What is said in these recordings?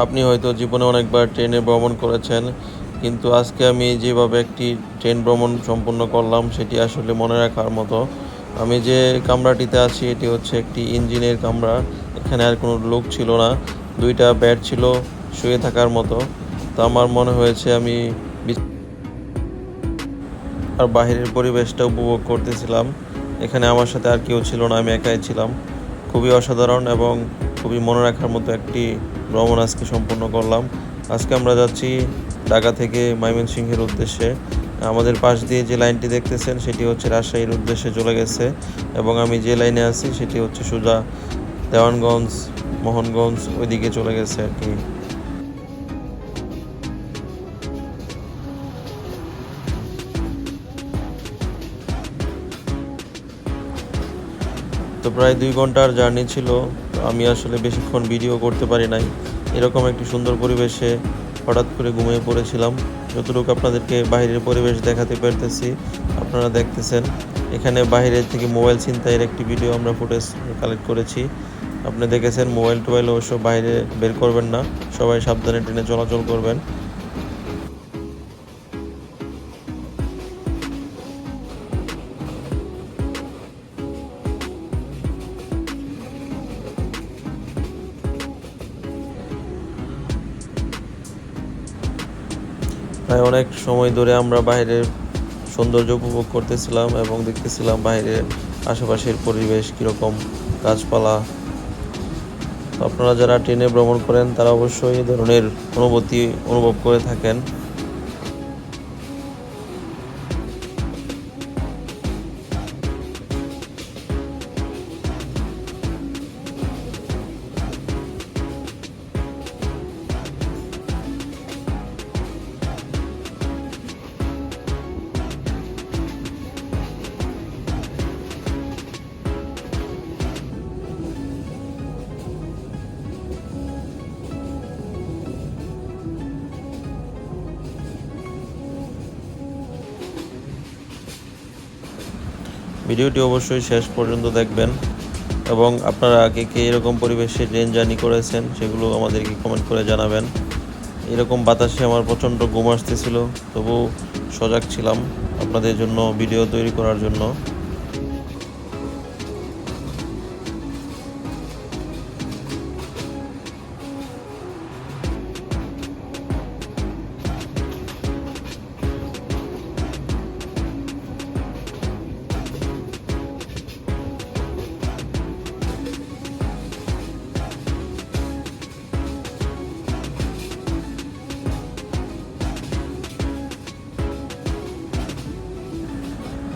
আপনি হয়তো জীবনে অনেকবার ট্রেনে ভ্রমণ করেছেন, কিন্তু আজকে আমি যেভাবে একটি ট্রেন ভ্রমণ সম্পূর্ণ করলাম সেটি আসলে মনে রাখার মতো। আমি যে কামরাটিতে আছি এটি হচ্ছে একটি ইঞ্জিনের কামরা। এখানে আর কোনো লোক ছিল না। ২ টা বেড ছিল শুয়ে থাকার মতো। তো আমার মনে হয়েছে আমি আর বাহিরের পরিবেশটা উপভোগ করতেছিলাম। এখানে আমার সাথে আর কেউ ছিল না, আমি একাই ছিলাম। খুবই অসাধারণ এবং খুবই মনে রাখার মতো একটি ভ্রমণ আজকে সম্পূর্ণ করলাম। আজকে আমরা যাচ্ছি ঢাকা থেকে ময়মনসিংহের উদ্দেশ্যে। আমাদের পাশ দিয়ে যে লাইনটি দেখতেছেন সেটি হচ্ছে রাজশাহীর উদ্দেশ্যে চলে গেছে এবং আমি যে লাইনে আছি সেটি হচ্ছে সোজা দেওয়ানগঞ্জ, মোহনগঞ্জ ওইদিকে চলে গেছে আরকি। তো প্রায় ২ ঘন্টার জার্নি ছিল। তো আমি আসলে বেশিক্ষণ ভিডিও করতে পারি নাই। এরকম একটি সুন্দর পরিবেশে হঠাৎ করে ঘুমিয়ে পড়েছিলাম। যতটুকু আপনাদেরকে বাহিরের পরিবেশ দেখাতে পারতেছি, আপনারা দেখতেছেন। এখানে বাহিরের থেকে মোবাইল ছিনতাইয়ের একটি ভিডিও আমরা ফুটেজ কালেক্ট করেছি। আপনি দেখেছেন মোবাইল-টোবাইল অবশ্য বাইরে বের করবেন না। সবাই সাবধানে ট্রেনে চলাচল করবেন। প্রায় অনেক সময় ধরে আমরা বাইরের সৌন্দর্য উপভোগ করতেছিলাম এবং দেখতেছিলাম বাইরের আশেপাশের পরিবেশ কীরকম, গাছপালা। তো আপনারা যারা ট্রেনে ভ্রমণ করেন তারা অবশ্যই এই ধরনের অনুভূতি অনুভব করে থাকেন। ভিডিওটি অবশ্যই শেষ পর্যন্ত দেখবেন এবং আপনারা কে কে এরকম পরিবেশে ট্রেন জার্নি করেছেন সেগুলো আমাদেরকে কমেন্ট করে জানাবেন। এরকম বাতাসে আমার প্রচণ্ড ঘুম আসতেছিল, তবু সজাগ ছিলাম আপনাদের জন্য ভিডিও তৈরি করার জন্য।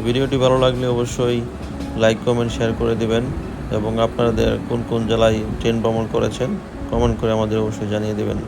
ভিডিওটি ভালো লাগলে অবশ্যই লাইক, কমেন্ট, শেয়ার করে দিবেন এবং আপনাদের কোন কোন জেলায় ট্রেন ভ্রমণ করেছেন কমেন্ট করে আমাদের অবশ্যই জানিয়ে দেবেন।